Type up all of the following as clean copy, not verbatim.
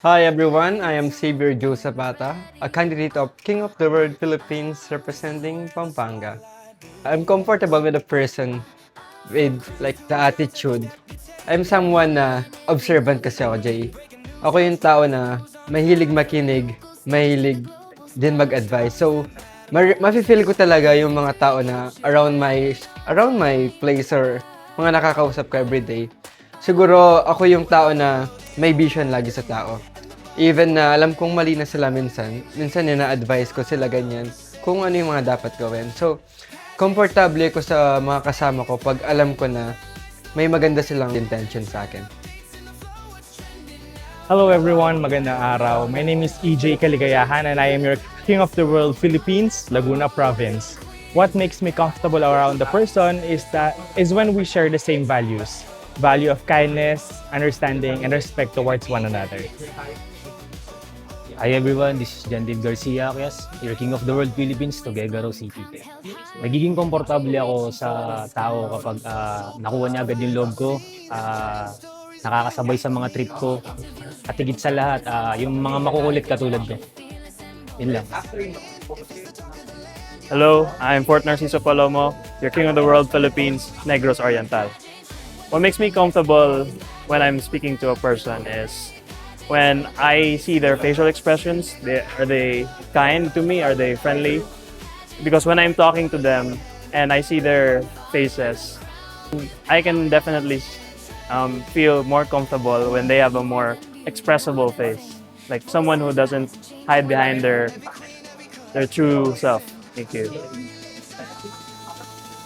Hi everyone, I am Xavier Joe Zapata, a candidate of King of the World Philippines representing Pampanga. I'm comfortable with a person with like the attitude. I'm someone na observant kasi ako, Jay. Ako yung tao na mahilig makinig, mahilig din mag-advise. So, mafe-feel ko talaga yung mga tao na around my place or mga nakakausap ko everyday. Siguro ako yung tao na may vision lagi sa tao. Even na alam kong mali na sila minsan yun na-advise ko sila ganyan kung ano yung mga dapat gawin. So, komportable ko sa mga kasama ko pag alam ko na may maganda silang intention sa akin. Hello everyone, magandang araw. My name is EJ Kaligayahan and I am your King of the World Philippines, Laguna Province. What makes me comfortable around the person is when we share the same values. Value of kindness, understanding, and respect towards one another. Hi everyone, this is Jandil Garcia Aquias, your King of the World Philippines, Tuguegarao City. Magiging komportable ako sa tao kapag nakuha niya agad yung loob ko, nakakasabay sa mga trip ko, at higit sa lahat, yung mga makukulit katulad ko. Yun lang. Hello, I'm Fort Narciso Palomo, your King of the World Philippines, Negros Oriental. What makes me comfortable when I'm speaking to a person is when I see their facial expressions. Are they kind to me? Are they friendly? Because when I'm talking to them and I see their faces, I can definitely feel more comfortable when they have a more expressible face. Like someone who doesn't hide behind their true self. Thank you.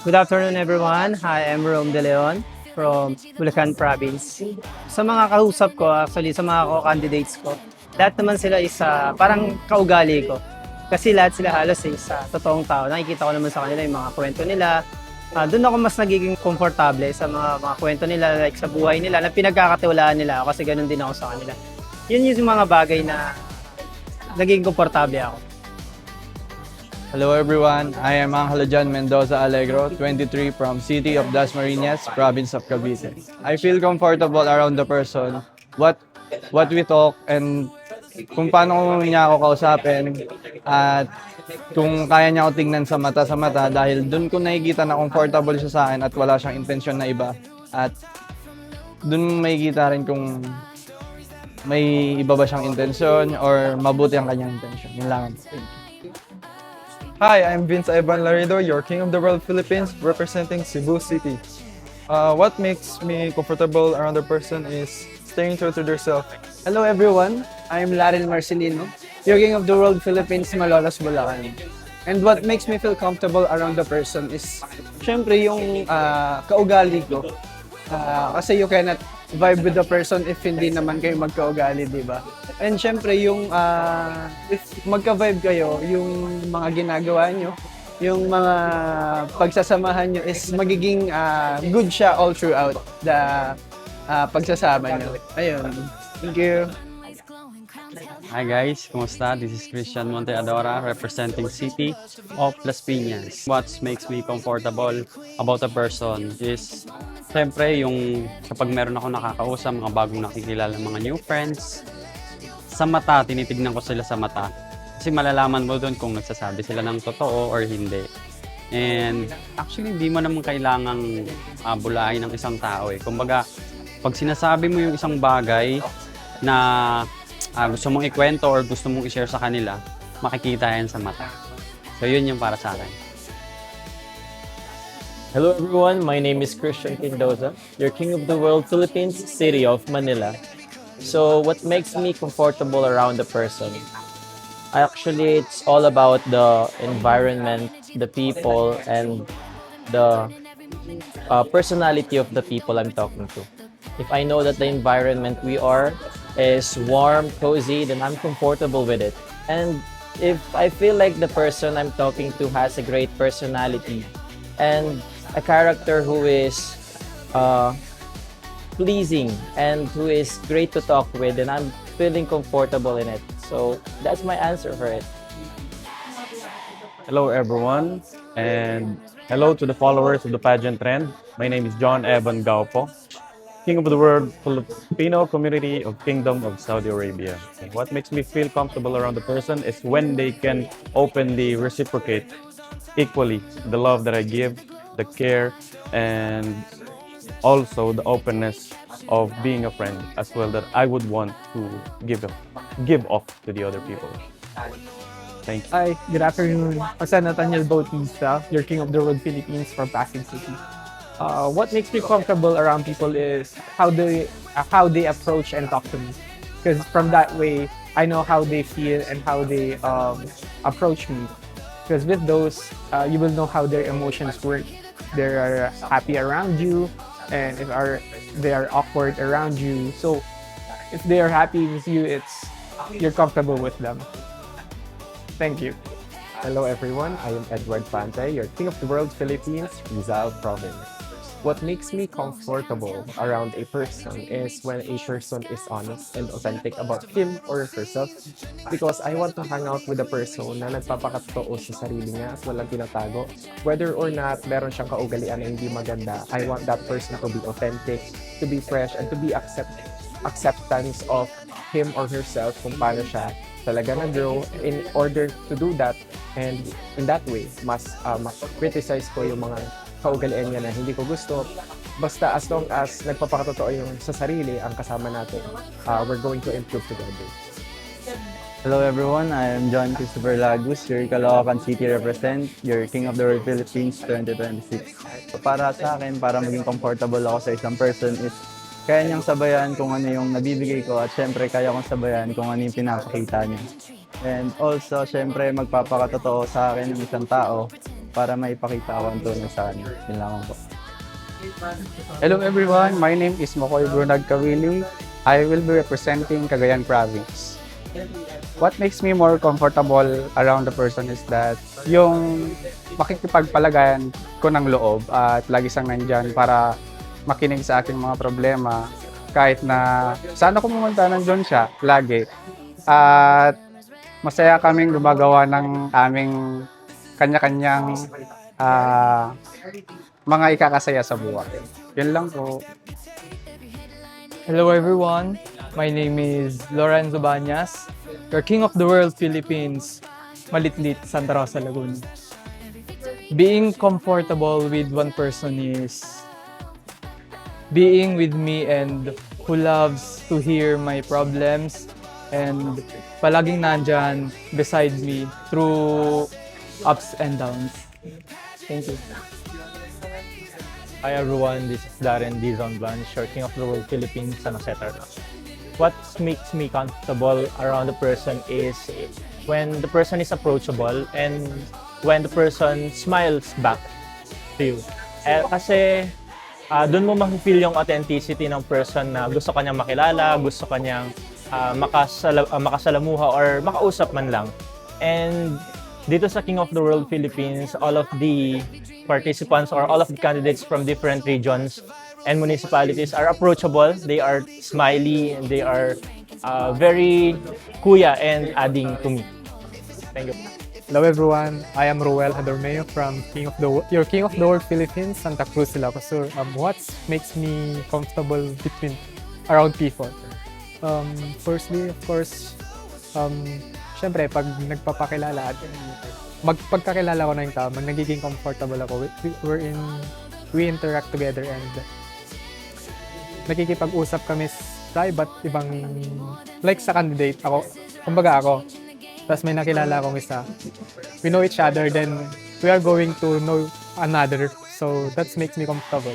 Good afternoon, everyone. Hi, I'm Rome De Leon from Bulacan Province. Sa mga kausap ko, actually, sa mga candidates ko, lahat naman sila is parang kaugali ko. Kasi lahat sila halos sa totoong tao. Nakikita ko naman sa kanila yung mga kwento nila. Doon ako mas nagiging komportable sa mga kwento nila, like sa buhay nila, na pinagkakatiwalaan nila ako kasi ganun din ako sa kanila. Yun yung mga bagay na naging komportable ako. Hello everyone, I am Angelo John Mendoza Alegro, 23 from City of Dasmariñas, Province of Cavite. I feel comfortable around the person, what we talk, and kung paano niya ako kausapin, at kung kaya niya ako tingnan sa mata dahil dun ko nakikita na comfortable siya sa akin at wala siyang intensyon na iba. At dun makikita rin kung may iba ba siyang intensyon or mabuti ang kanyang intensyon. Yun lang. Thank you. Hi, I'm Vince Ivan Laredo, your King of the World Philippines, representing Cebu City. What makes me comfortable around a person is staying true to themselves. Hello everyone, I'm Larry Marcelino, your King of the World Philippines, Malolos, Bulacan. And what makes me feel comfortable around the person is, syempre yung kaugali ko. Kasi you cannot vibe with the person if hindi naman kayo magkaugali, di ba? And syempre yung if magka-vibe kayo, yung mga ginagawa nyo, yung mga pagsasamahan nyo is magiging good siya all throughout the pagsasama nyo. Ayun. Thank you. Hi guys, kumusta? This is Christian Monteadora representing City of Las Piñas. What makes me comfortable about a person is siyempre yung kapag meron ako nakakausap, mga bagong nakikilala, mga new friends, sa mata, tinitignan ko sila sa mata. Kasi malalaman mo doon kung nagsasabi sila ng totoo or hindi. And actually, hindi mo naman kailangang bulain ng isang tao eh. Kumbaga, pag sinasabi mo yung isang bagay na gusto mong ikwento or gusto mong i-share sa kanila, makikita yan sa mata. So yun yung para sa akin. Hello everyone, my name is Christian Quindoza, your King of the World Philippines, City of Manila. So what makes me comfortable around the person? Actually, it's all about the environment, the people, and the personality of the people I'm talking to. If I know that the environment we are is warm, cozy, then I'm comfortable with it. And if I feel like the person I'm talking to has a great personality and a character who is pleasing and who is great to talk with, and I'm feeling comfortable in it. So that's my answer for it. Hello everyone, and hello to the followers of the pageant trend. My name is John Evan Gaupo. King of the World Filipino Community of Kingdom of Saudi Arabia. What makes me feel comfortable around the person is when they can openly reciprocate equally the love that I give, the care, and also the openness of being a friend as well that I would want to give off to the other people. Thank you. Hi, good afternoon. Jose Nathaniel Bautista, your King of the World Philippines from Pasig City. What makes me comfortable around people is how they approach and talk to me. Because from that way, I know how they feel and how they approach me. Because with those, you will know how their emotions work. They are happy around you, and they are awkward around you. So if they are happy with you, you're comfortable with them. Thank you. Hello everyone, I am Edward Pante, your King of the World Philippines, Rizal Province. What makes me comfortable around a person is when a person is honest and authentic about him or herself, because I want to hang out with a person na nagpapakatotoo sa sarili niya at walang tinatago. Whether or not meron siyang kaugalian na hindi maganda, I want that person to be authentic, to be fresh, and to be acceptance of him or herself kung paano siya talaga nag-grow. In order to do that, and in that way, mas criticize ko yung mga kaugalian niya na hindi ko gusto. Basta as long as nagpapakatotoo yung sa sarili ang kasama natin, we're going to improve together. Hello everyone, I am John Christopher Lagos, your Caloocan City represent, your King of the World Philippines 2026. So para sa akin, para maging comfortable ako sa isang person is kaya niyang sabayan kung ano yung nabibigay ko at syempre kaya kong sabayan kung ano yung pinapakita niya. And also, syempre magpapakatotoo sa akin ng isang tao para maipakita ko ang tunay sa kanya. Yun lang po. Hello everyone, my name is Makoy Brunag Kawili. I will be representing Cagayan Province. What makes me more comfortable around the person is that yung makikipagpalagayan ko ng loob at lagi siyang nandyan para makinig sa aking mga problema. Kahit na saan ako pumunta, nandun siya lagi. At masaya kaming gumagawa ng aming kanya-kanyang mga ikakasaya sa buhay. Yun lang po. Hello everyone, my name is Lorenzo Banyas, your King of the World Philippines, Malitlit, Santa Rosa, Laguna. Being comfortable with one person is being with me and who loves to hear my problems and palaging nandyan beside me through ups and downs. Thank you. Hi everyone, this is Darren Dizon Blanche, your King of the World Philippines, San Jose Tarlac. What makes me comfortable around the person is when the person is approachable and when the person smiles back to you. Kasi doon mo ma-feel yung authenticity ng person na gusto kanyang makilala, gusto kanyang makasalamuha or makausap man lang. And dito sa King of the World Philippines, all of the participants or all of the candidates from different regions and municipalities are approachable, they are smiley, and they are very kuya and adding to me. Thank you. Hello everyone, I am Roel Hadormeo from your King of the World Philippines, Santa Cruz, Ilocos. What makes me comfortable around people? Firstly, of course, syempre pag nagpapakilala at pagkakilala ko na yung tao, nagiging comfortable ako. We interact together and nakikipag-usap kami sa iba't ibang, like sa candidate ako, kumbaga ako, tapos may nakilala akong isa. We know each other, then we are going to know another. So that makes me comfortable.